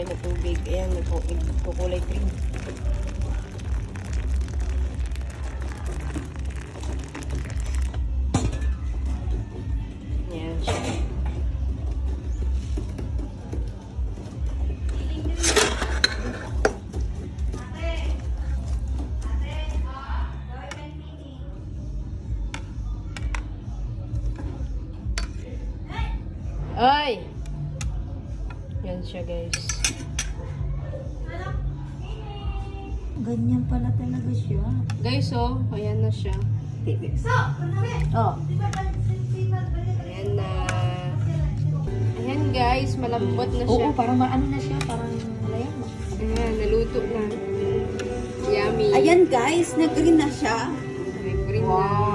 na tubig. Ayan, kukulay green. Ayan siya. Ay! Yan siya, guys. Ganyan pala talaga siya. Guys, oh, ayan na siya. Oh. Ayan na. Ayan, guys, malambot na siya. Oo, parang ano na siya, parang ayan. Ayan, naluto na. Yummy. Ayan guys, nag-green na siya. May green na.